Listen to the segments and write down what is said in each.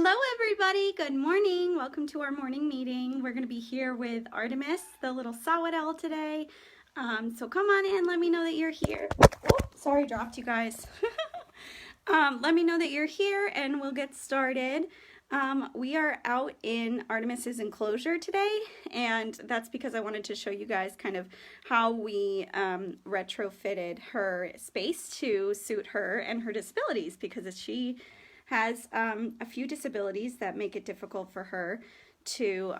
Hello everybody, good morning. Welcome to our morning meeting. We're going to be here with Artemis, the little saw-whet owl today. So come on in, let me know that you're here. Oh, sorry, dropped you guys. Let me know that you're here and we'll get started. We are out in Artemis's enclosure today, and that's because I wanted to show you guys kind of how we retrofitted her space to suit her and her disabilities, because she has a few disabilities that make it difficult for her to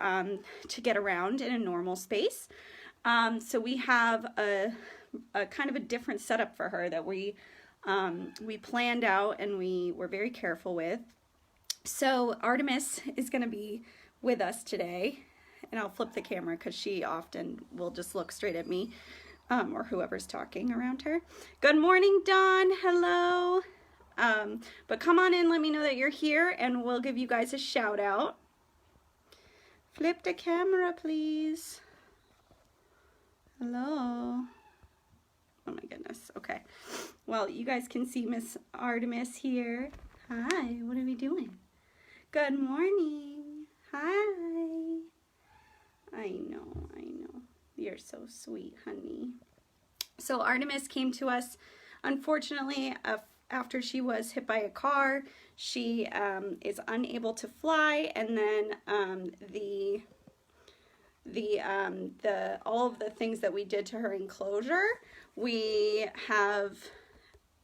get around in a normal space. So we have a kind of a different setup for her that we planned out and we were very careful with. So Artemis is going to be with us today, and I'll flip the camera because she often will just look straight at me or whoever's talking around her. Good morning, Dawn. Hello. But come on in, let me know that you're here, and we'll give you guys a shout out. Flip the camera, please. Hello. Oh my goodness. Okay. Well, you guys can see Miss Artemis here. Hi, what are we doing? Good morning. Hi. I know. You're so sweet, honey. So Artemis came to us, unfortunately, after she was hit by a car. She is unable to fly, and then all of the things that we did to her enclosure, we have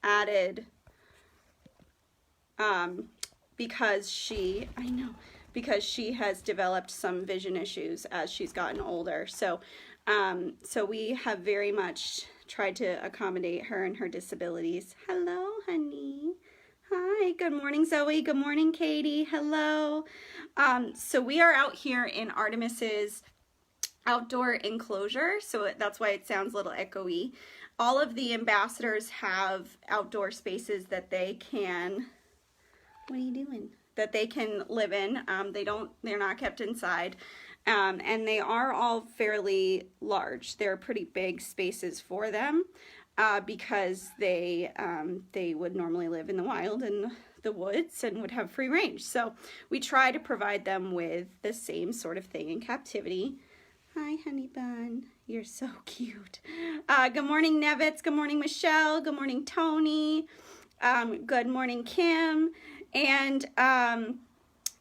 added because she has developed some vision issues as she's gotten older. So we have very much tried to accommodate her and her disabilities. Hello, honey. Hi, good morning, Zoe. Good morning, Katie. Hello. So we are out here in Artemis's outdoor enclosure, so that's why it sounds a little echoey. All of the ambassadors have outdoor spaces that they can, what are you doing? That they can live in. They're not kept inside. And they are all fairly large. They're pretty big spaces for them because they would normally live in the wild in the woods and would have free range. So we try to provide them with the same sort of thing in captivity. Hi, honey bun. You're so cute. Good morning, Nevitz. Good morning, Michelle. Good morning, Tony. Good morning, Kim. And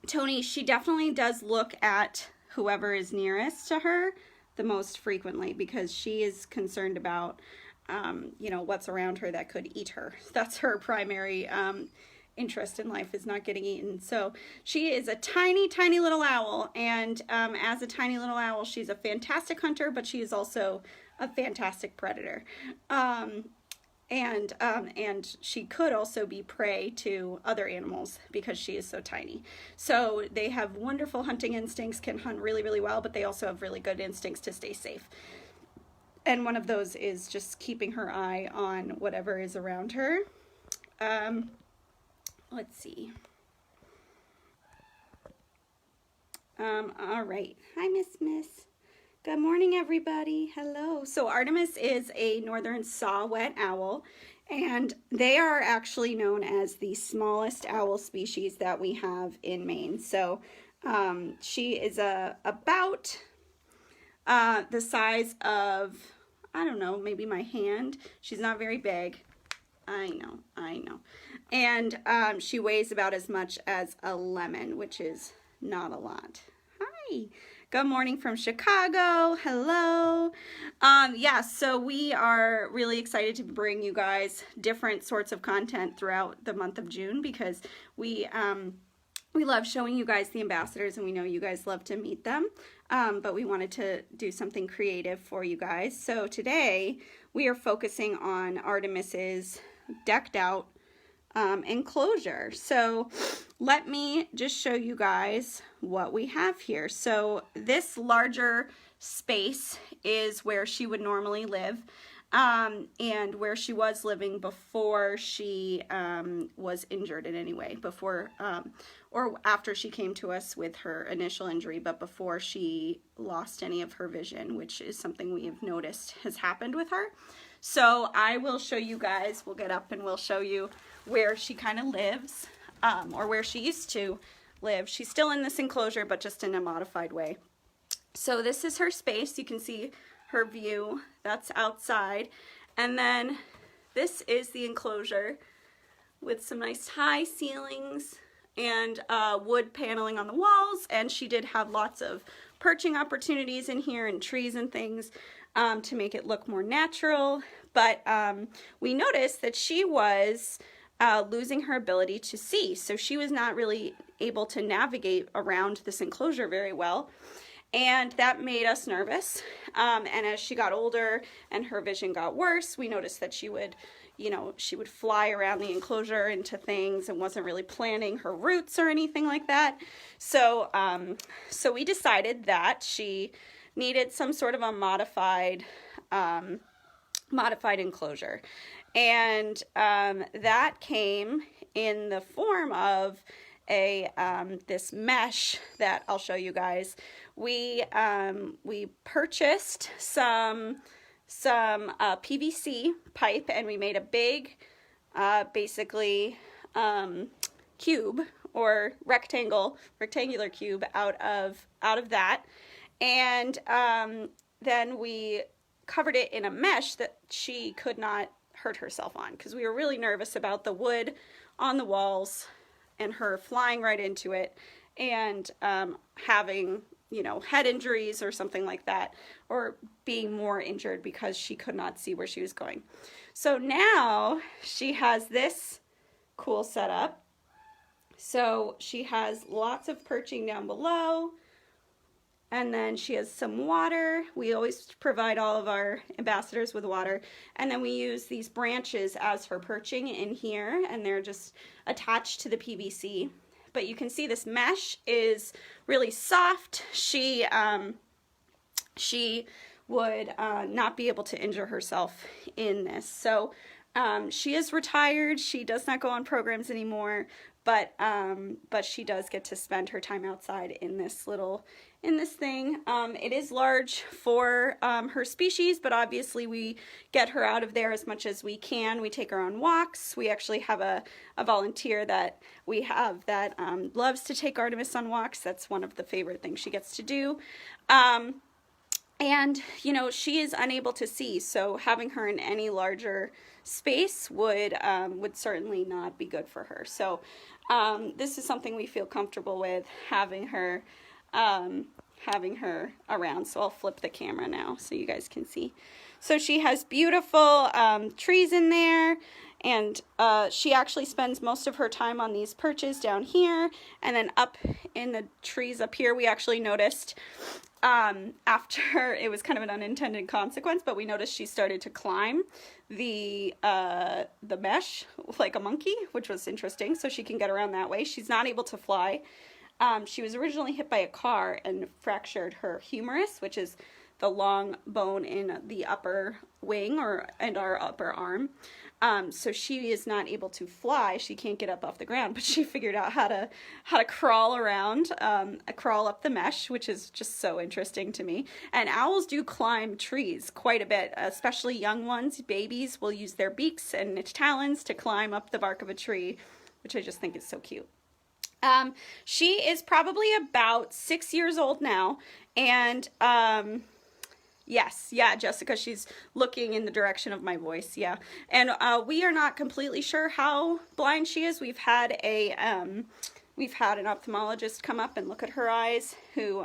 Tony, she definitely does look at whoever is nearest to her the most frequently, because she is concerned about what's around her that could eat her. That's her primary interest in life, is not getting eaten. So she is a tiny little owl, and as a tiny little owl, she's a fantastic hunter, but she is also a fantastic predator. And she could also be prey to other animals because she is so tiny. So they have wonderful hunting instincts, can hunt really well, but they also have really good instincts to stay safe. And one of those is just keeping her eye on whatever is around her. Let's see. All right. Hi, Miss. Good morning, everybody. Hello. So Artemis is a northern saw-whet owl, and they are actually known as the smallest owl species that we have in Maine. So she is about the size of, I don't know, maybe my hand. She's not very big. I know. And she weighs about as much as a lemon, which is not a lot. Hi. Good morning from Chicago. Hello. So we are really excited to bring you guys different sorts of content throughout the month of June, because we love showing you guys the ambassadors, and we know you guys love to meet them. But we wanted to do something creative for you guys. So today we are focusing on Artemis's decked out enclosure. So let me just show you guys what we have here. So this larger space is where she would normally live, and where she was living before she was injured in any way, before or after she came to us with her initial injury, but before she lost any of her vision, which is something we have noticed has happened with her. So I will show you guys, we'll get up and we'll show you where she kind of lives, or where she used to live. She's still in this enclosure, but just in a modified way. So this is her space. You can see her view. That's outside. And then this is the enclosure with some nice high ceilings and wood paneling on the walls. And she did have lots of perching opportunities in here and trees and things to make it look more natural. But we noticed that she was losing her ability to see. So she was not really able to navigate around this enclosure very well. And that made us nervous. And as she got older and her vision got worse, we noticed that she would, you know, she would fly around the enclosure into things and wasn't really planning her routes or anything like that. So, so we decided that she needed some sort of a modified enclosure. And that came in the form of this mesh that I'll show you guys. We purchased some PVC pipe, and we made a big basically cube or rectangular cube out of that, and then we covered it in a mesh that she could not hurt herself on, because we were really nervous about the wood on the walls and her flying right into it and having, you know, head injuries or something like that, or being more injured because she could not see where she was going. So now she has this cool setup. So she has lots of perching down below, and then she has some water. We always provide all of our ambassadors with water. And then we use these branches as her perching in here, and they're just attached to the PVC. But you can see this mesh is really soft. She would not be able to injure herself in this. So she is retired. She does not go on programs anymore, but she does get to spend her time outside in this thing. It is large for her species, but obviously we get her out of there as much as we can. We take her on walks. We actually have a volunteer that we have that loves to take Artemis on walks. That's one of the favorite things she gets to do. And, you know, she is unable to see, so having her in any larger space would certainly not be good for her. So this is something we feel comfortable with, having her around. So I'll flip the camera now so you guys can see. So she has beautiful trees in there, and she actually spends most of her time on these perches down here, and then up in the trees up here. We actually noticed after, it was kind of an unintended consequence, but we noticed she started to climb the mesh like a monkey, which was interesting. So she can get around that way. She's not able to fly. She was originally hit by a car and fractured her humerus, which is the long bone in the upper wing and our upper arm. So she is not able to fly. She can't get up off the ground, but she figured out how to crawl around, crawl up the mesh, which is just so interesting to me. And owls do climb trees quite a bit, especially young ones. Babies will use their beaks and talons to climb up the bark of a tree, which I just think is so cute. She is probably about 6 years old now, and yes, yeah, Jessica, she's looking in the direction of my voice, yeah. And we are not completely sure how blind she is. We've had an ophthalmologist come up and look at her eyes, who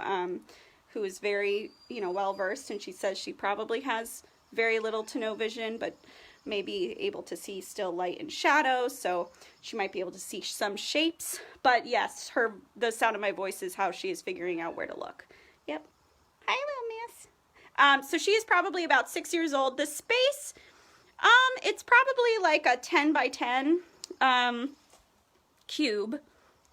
is very, you know, well versed, and she says she probably has very little to no vision, but may be able to see still light and shadow, so she might be able to see some shapes. But yes, the sound of my voice is how she is figuring out where to look. Yep. Hi, little miss. So she is probably about 6 years old. The space, it's probably like a 10 by 10 cube,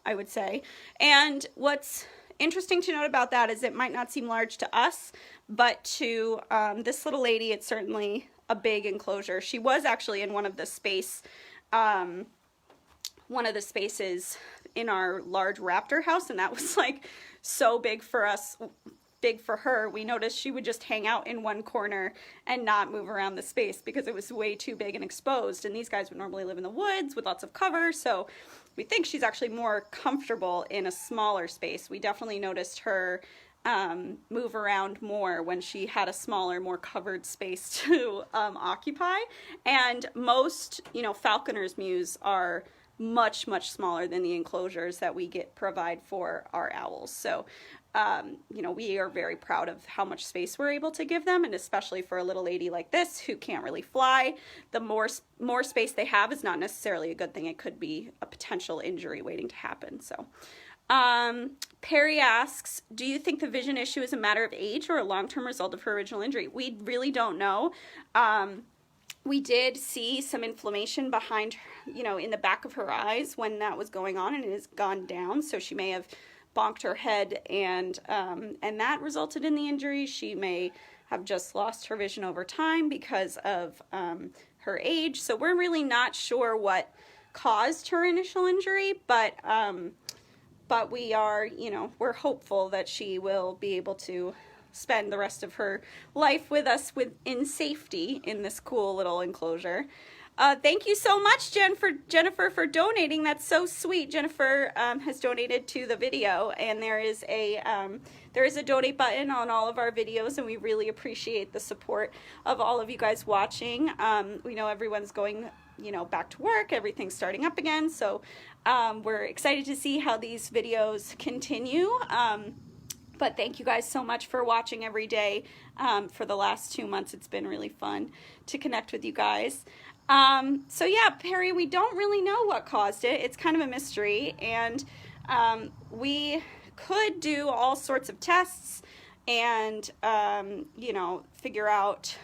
I would say. And what's interesting to note about that is it might not seem large to us, but to this little lady, it's certainly a big enclosure. She was actually in one of the spaces in our large raptor house, and that was like so big for us, big for her. We noticed she would just hang out in one corner and not move around the space because it was way too big and exposed, and these guys would normally live in the woods with lots of cover. So we think she's actually more comfortable in a smaller space. We definitely noticed her move around more when she had a smaller, more covered space to occupy. And most, falconers' mews are much, much smaller than the enclosures that we provide for our owls. So, we are very proud of how much space we're able to give them, and especially for a little lady like this who can't really fly, the more space they have is not necessarily a good thing. It could be a potential injury waiting to happen. So, Perry asks, do you think the vision issue is a matter of age or a long-term result of her original injury? We really don't know. We did see some inflammation behind, in the back of her eyes when that was going on, and it has gone down. So she may have bonked her head, and that resulted in the injury. She may have just lost her vision over time because of her age. So we're really not sure what caused her initial injury, but we are, we're hopeful that she will be able to spend the rest of her life with us in safety in this cool little enclosure. Thank you so much, Jennifer, for donating. That's so sweet. Jennifer has donated to the video, and there is a donate button on all of our videos, and we really appreciate the support of all of you guys watching. We know everyone's going, back to work. Everything's starting up again, so we're excited to see how these videos continue. But thank you guys so much for watching every day. For the last 2 months, it's been really fun to connect with you guys. So yeah, Perry, we don't really know what caused it. It's kind of a mystery, and we could do all sorts of tests and, figure out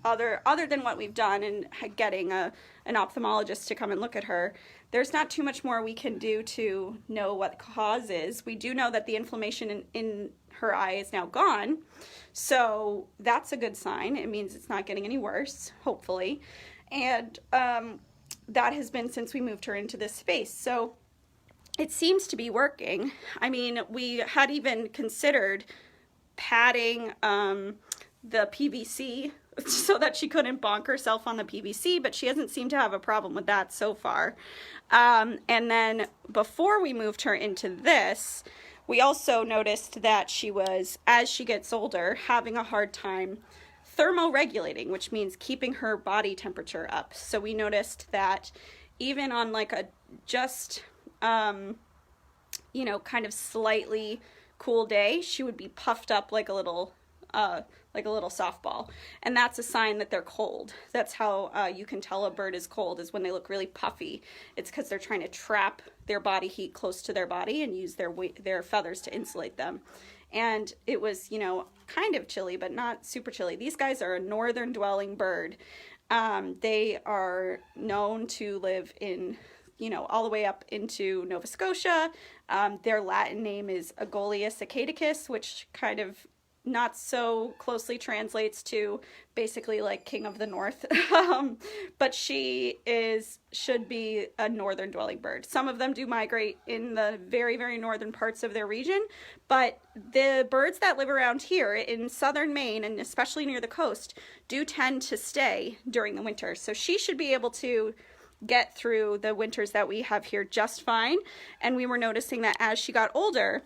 other than what we've done and getting an ophthalmologist to come and look at her. There's not too much more we can do to know what the cause is. We do know that the inflammation in her eye is now gone, so that's a good sign. It means it's not getting any worse, hopefully. And that has been since we moved her into this space. So it seems to be working. I mean, we had even considered padding the PVC so that she couldn't bonk herself on the PVC, but she hasn't seemed to have a problem with that so far. And then before we moved her into this, we also noticed that she was, as she gets older, having a hard time thermoregulating, which means keeping her body temperature up. So we noticed that even on like a just, kind of slightly cool day, she would be puffed up like a little softball. And that's a sign that they're cold. That's how you can tell a bird is cold, is when they look really puffy. It's because they're trying to trap their body heat close to their body and use their feathers to insulate them. And it was, kind of chilly, but not super chilly. These guys are a northern dwelling bird. They are known to live in, all the way up into Nova Scotia. Their Latin name is Aegolius acaticus, which kind of not so closely translates to basically like King of the North. But she should be a northern dwelling bird. Some of them do migrate in the very, very northern parts of their region, but the birds that live around here in southern Maine, and especially near the coast, do tend to stay during the winter. So she should be able to get through the winters that we have here just fine. And we were noticing that as she got older,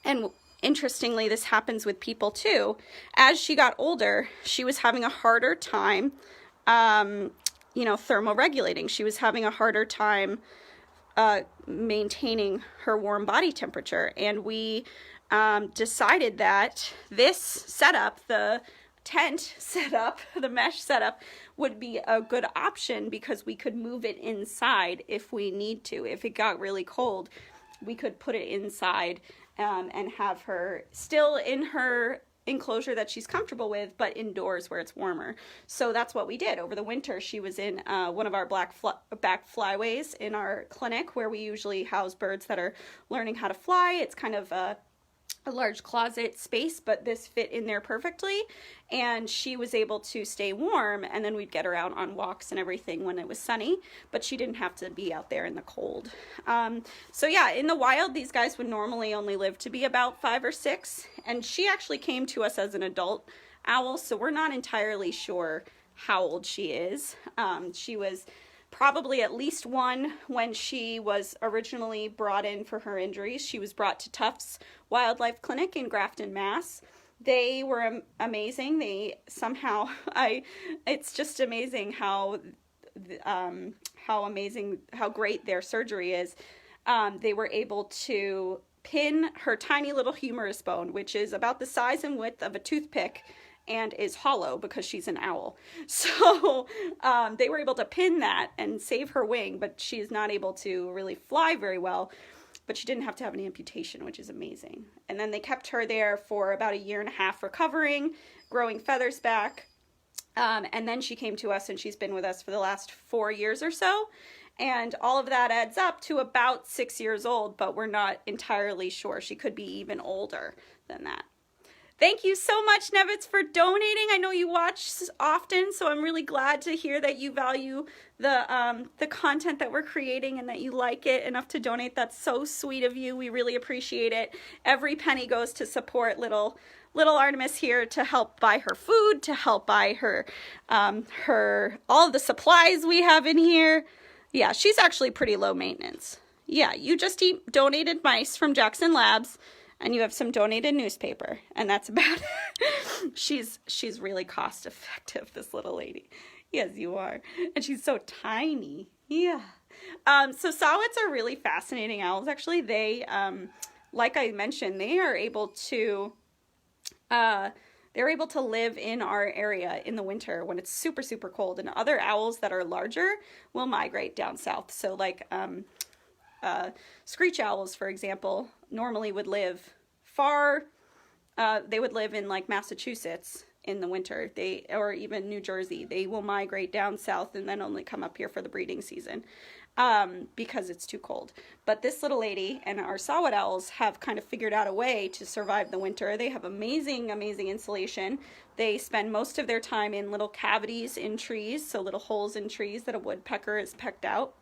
and interestingly, this happens with people too, as she got older, she was having a harder time, thermoregulating. She was having a harder time maintaining her warm body temperature. And we decided that this setup, the tent setup, the mesh setup, would be a good option because we could move it inside if we need to. If it got really cold, we could put it inside and have her still in her enclosure that she's comfortable with, but indoors where it's warmer. So that's what we did. Over the winter, she was in one of our back flyways in our clinic, where we usually house birds that are learning how to fly. It's kind of a large closet space, but this fit in there perfectly, and she was able to stay warm, and then we'd get her out on walks and everything when it was sunny, but she didn't have to be out there in the cold. So yeah, in the wild, these guys would normally only live to be about 5 or 6, and she actually came to us as an adult owl, so we're not entirely sure how old she is. She was probably at least one when she was originally brought in for her injuries. She was brought to Tufts Wildlife Clinic in Grafton, Mass. They were amazing. They somehow, it's just amazing how great their surgery is. They were able to pin her tiny little humerus bone, which is about the size and width of a toothpick, and is hollow because she's an owl. So they were able to pin that and save her wing, but she is not able to really fly very well. But she didn't have to have an amputation, which is amazing. And then they kept her there for about 1.5 years recovering, growing feathers back. And then she came to us, and she's been with us for the last 4 years or so. And all of that adds up to about 6 years old, but we're not entirely sure. She could be even older than that. Thank you so much, Nevitz, for donating. I know you watch often, so I'm really glad to hear that you value the content that we're creating and that you like it enough to donate. That's so sweet of you. We really appreciate it. Every penny goes to support little Artemis here, to help buy her food, to help buy her all of the supplies we have in here. Yeah, she's actually pretty low maintenance. Yeah, you just eat donated mice from Jackson Labs, and you have some donated newspaper, and that's about it. She's really cost effective, this little lady. Yes, you are. And she's so tiny. Yeah. So saw-whets are really fascinating owls. Actually, they, like I mentioned, they are able to live in our area in the winter when it's super, super cold, and other owls that are larger will migrate down south. So like screech owls, for example, normally would live they would live in like Massachusetts in the winter, or even New Jersey. They will migrate down south and then only come up here for the breeding season because it's too cold. But this little lady and our saw-whet owls have kind of figured out a way to survive the winter. They have amazing, amazing insulation. They spend most of their time in little cavities in trees, so little holes in trees that a woodpecker has pecked out.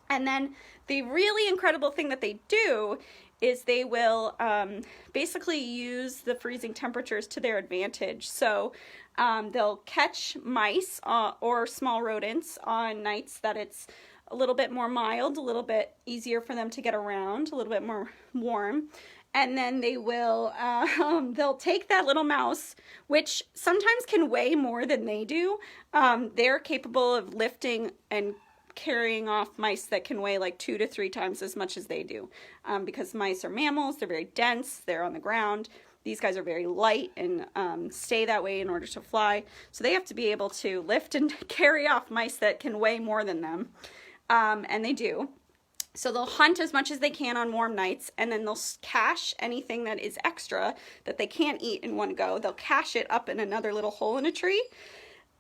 And then the really incredible thing that they do is they will basically use the freezing temperatures to their advantage. So they'll catch mice or small rodents on nights that it's a little bit more mild, a little bit easier for them to get around, a little bit more warm. And then they will, they'll take that little mouse, which sometimes can weigh more than they do. They're capable of lifting and carrying off mice that can weigh like 2 to 3 times as much as they do, because mice are mammals. They're very dense. They're on the ground. These guys are very light and stay that way in order to fly. So they have to be able to lift and carry off mice that can weigh more than them, and they do. So they'll hunt as much as they can on warm nights, and then they'll cache anything that is extra that they can't eat in one go. They'll cache it up in another little hole in a tree.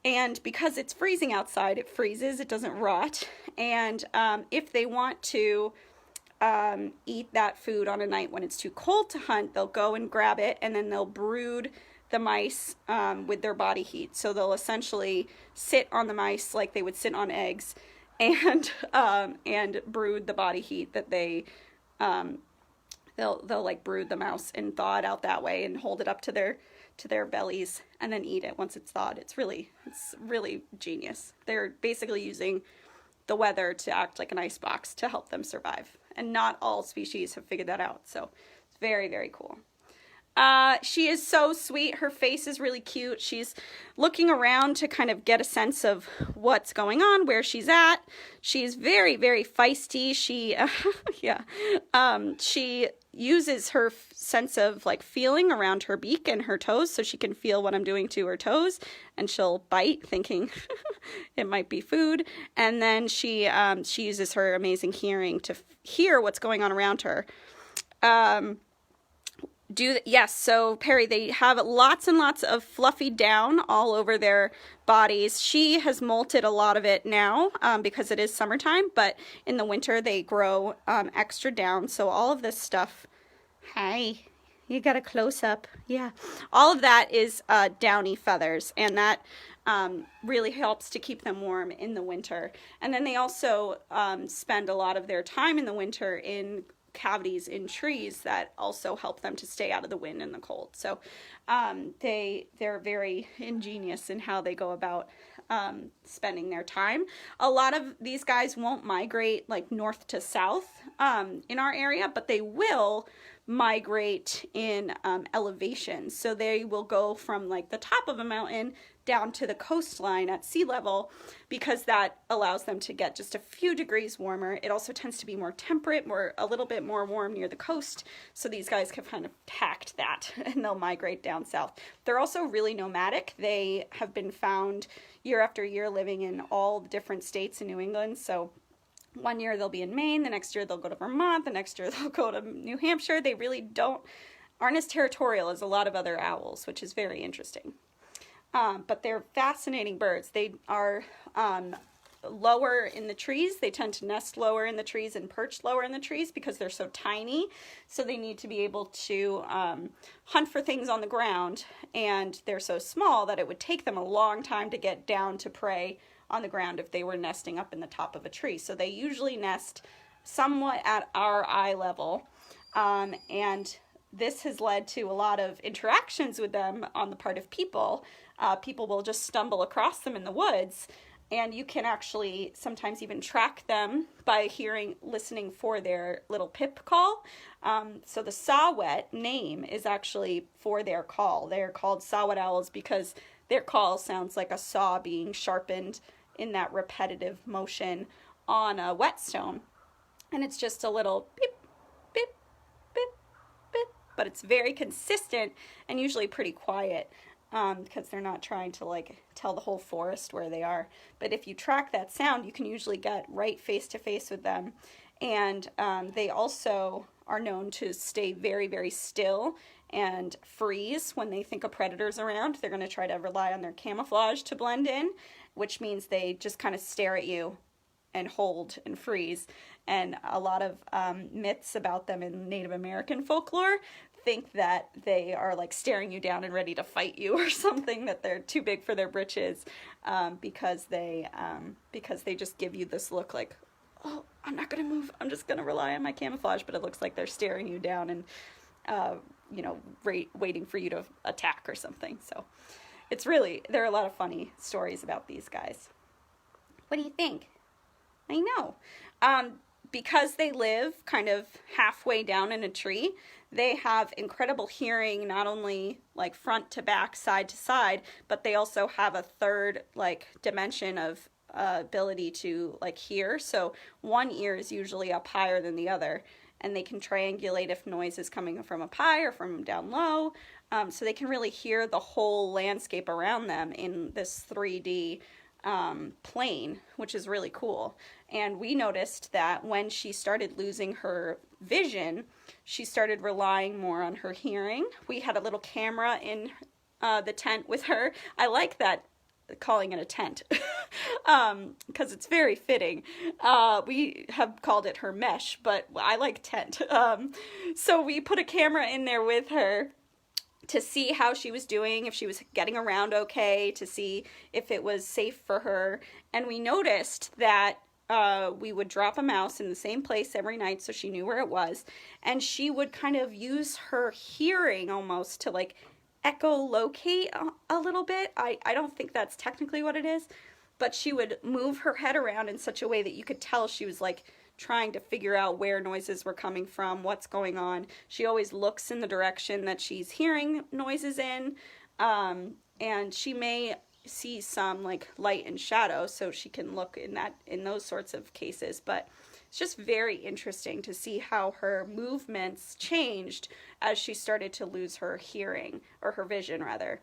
And because it's freezing outside, it freezes, it doesn't rot. And if they want to eat that food on a night when it's too cold to hunt, they'll go and grab it, and then they'll brood the mice with their body heat. So they'll essentially sit on the mice like they would sit on eggs, and brood the body heat that they'll like brood the mouse and thaw it out that way and hold it up to their bellies and then eat it once it's thawed. It's really genius. They're basically using the weather to act like an icebox to help them survive. And not all species have figured that out. So it's very, very cool. She is so sweet. Her face is really cute. She's looking around to kind of get a sense of what's going on, where she's at. She's very, very feisty. She, she uses her sense of like feeling around her beak and her toes, so she can feel what I'm doing to her toes, and she'll bite thinking it might be food. And then she uses her amazing hearing to hear what's going on around her. Yes, so Perry, they have lots and lots of fluffy down all over their bodies. She has molted a lot of it now because it is summertime, but in the winter they grow extra down. So all of this stuff, hi, you got a close up. Yeah, all of that is downy feathers, and that really helps to keep them warm in the winter. And then they also spend a lot of their time in the winter in cavities in trees that also help them to stay out of the wind and the cold. So they're very ingenious in how they go about spending their time. A lot of these guys won't migrate like north to south in our area, but they will migrate in elevation. So they will go from like the top of a mountain down to the coastline at sea level, because that allows them to get just a few degrees warmer. It also tends to be more temperate, a little bit more warm near the coast. So these guys have kind of packed that and they'll migrate down south. They're also really nomadic. They have been found year after year living in all the different states in New England. So one year they'll be in Maine, the next year they'll go to Vermont, the next year they'll go to New Hampshire. They really aren't as territorial as a lot of other owls, which is very interesting. But they're fascinating birds. They are lower in the trees. They tend to nest lower in the trees and perch lower in the trees because they're so tiny. So they need to be able to hunt for things on the ground, and they're so small that it would take them a long time to get down to prey on the ground if they were nesting up in the top of a tree. So they usually nest somewhat at our eye level, and this has led to a lot of interactions with them on the part of people. People will just stumble across them in the woods, and you can actually sometimes even track them by listening for their little pip call. So the saw-whet name is actually for their call. They're called saw-whet owls because their call sounds like a saw being sharpened in that repetitive motion on a whetstone. And it's just a little beep, beep, beep, beep, but it's very consistent and usually pretty quiet. Because they're not trying to like tell the whole forest where they are. But if you track that sound, you can usually get right face to face with them. And they also are known to stay very, very still and freeze when they think a predator's around. They're going to try to rely on their camouflage to blend in, which means they just kind of stare at you and hold and freeze. And a lot of myths about them in Native American folklore think that they are like staring you down and ready to fight you or something, that they're too big for their britches, because they just give you this look like, oh, I'm not gonna move, I'm just gonna rely on my camouflage, but it looks like they're staring you down and waiting for you to attack or something. So there are a lot of funny stories about these guys. What do you think? I know. Because they live kind of halfway down in a tree, they have incredible hearing, not only like front to back, side to side, but they also have a third like dimension of ability to like hear. So one ear is usually up higher than the other, and they can triangulate if noise is coming from up high or from down low. So they can really hear the whole landscape around them in this 3D plane, which is really cool. And we noticed that when she started losing her vision, she started relying more on her hearing. We had a little camera in the tent with her. I like that, calling it a tent, because it's very fitting. We have called it her mesh, but I like tent. So we put a camera in there with her to see how she was doing, if she was getting around okay, to see if it was safe for her. And we noticed that we would drop a mouse in the same place every night so she knew where it was, and she would kind of use her hearing almost to like echolocate a little bit. I don't think that's technically what it is, but she would move her head around in such a way that you could tell she was like trying to figure out where noises were coming from, what's going on. She always looks in the direction that she's hearing noises in, and she may see some like light and shadow, so she can look in those sorts of cases. But it's just very interesting to see how her movements changed as she started to lose her hearing, or her vision rather.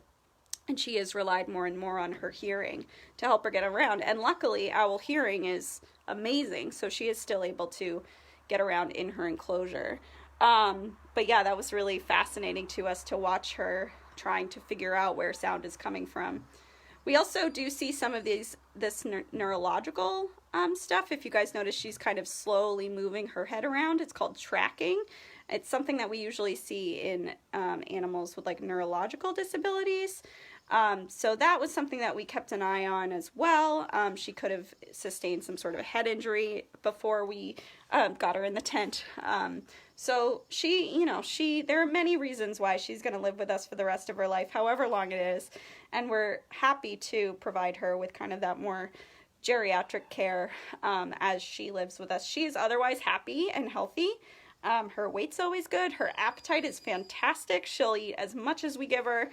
And she has relied more and more on her hearing to help her get around. And luckily, owl hearing is amazing, so she is still able to get around in her enclosure. But yeah, that was really fascinating to us to watch her trying to figure out where sound is coming from. We also do see some of this neurological stuff. If you guys notice, she's kind of slowly moving her head around. It's called tracking. It's something that we usually see in animals with like neurological disabilities. So that was something that we kept an eye on as well. She could have sustained some sort of a head injury before we got her in the tent. So she, you know, there are many reasons why she's going to live with us for the rest of her life, however long it is. And we're happy to provide her with kind of that more geriatric care as she lives with us. She's otherwise happy and healthy. Her weight's always good. Her appetite is fantastic. She'll eat as much as we give her.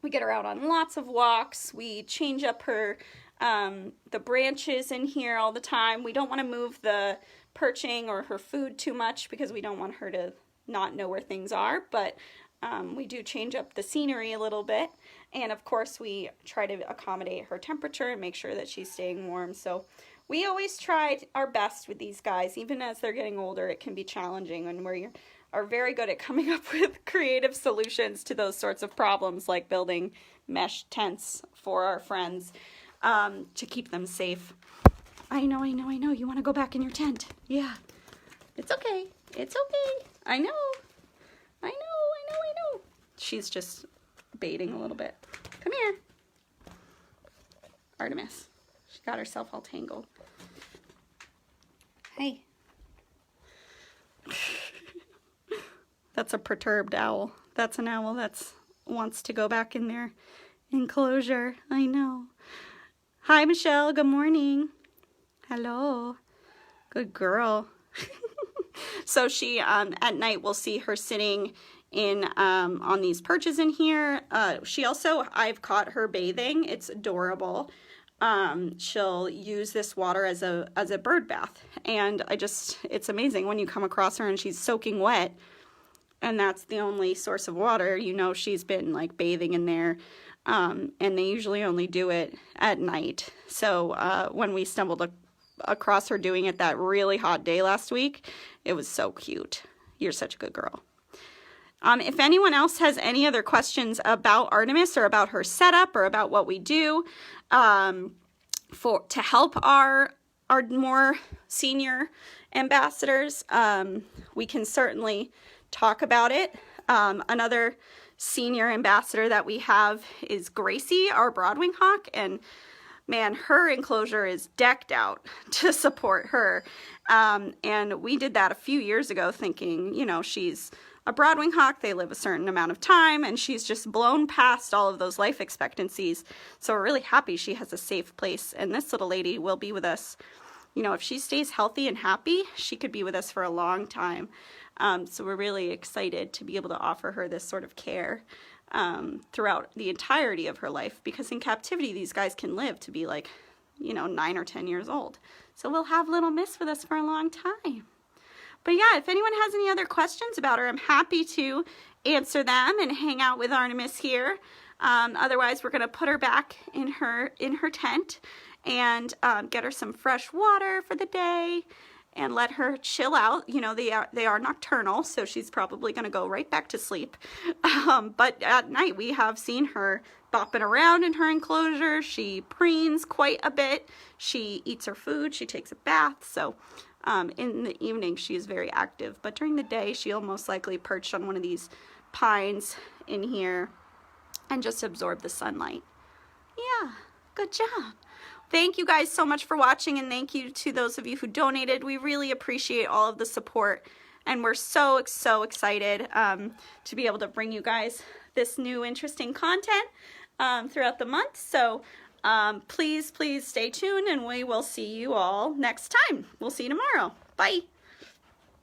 We get her out on lots of walks. We change up her the branches in here all the time. We don't want to move the perching or her food too much because we don't want her to not know where things are, but we do change up the scenery a little bit. And of course we try to accommodate her temperature and make sure that she's staying warm. So we always try our best with these guys. Even as they're getting older, it can be challenging, and we are very good at coming up with creative solutions to those sorts of problems, like building mesh tents for our friends to keep them safe. I know. You want to go back in your tent. Yeah. It's okay. It's okay. I know. She's just baiting a little bit. Come here. Artemis. She got herself all tangled. Hey. That's a perturbed owl. That's an owl that wants to go back in their enclosure. I know. Hi, Michelle. Good morning. Hello. Good girl. So she, at night, we'll see her sitting in on these perches in here. She also, I've caught her bathing. It's adorable. She'll use this water as a bird bath, and it's amazing when you come across her and she's soaking wet, and that's the only source of water. You know, she's been like bathing in there, and they usually only do it at night. So when we stumbled across her doing it that really hot day last week, it was so cute. You're such a good girl. If anyone else has any other questions about Artemis or about her setup or about what we do to help our more senior ambassadors, we can certainly talk about it. Another senior ambassador that we have is Gracie, our Broadwing hawk, and man, her enclosure is decked out to support her. And we did that a few years ago thinking, you know, she's a Broadwing hawk, they live a certain amount of time, and she's just blown past all of those life expectancies. So we're really happy she has a safe place. And this little lady will be with us, you know, if she stays healthy and happy, she could be with us for a long time. So we're really excited to be able to offer her this sort of care throughout the entirety of her life, because in captivity, these guys can live to be like, you know, 9 or 10 years old. So we'll have little Miss with us for a long time. But yeah, if anyone has any other questions about her, I'm happy to answer them and hang out with Artemis here. Otherwise, we're going to put her back in her tent and get her some fresh water for the day and let her chill out. You know, they are nocturnal, so she's probably going to go right back to sleep. But at night, we have seen her bopping around in her enclosure. She preens quite a bit. She eats her food. She takes a bath. So in the evening, she is very active. But during the day, she'll most likely perch on one of these pines in here and just absorb the sunlight. Yeah, good job. Thank you guys so much for watching, and thank you to those of you who donated. We really appreciate all of the support, and we're so excited to be able to bring you guys this new interesting content throughout the month. So please stay tuned, and we will see you all next time. We'll see you tomorrow. Bye.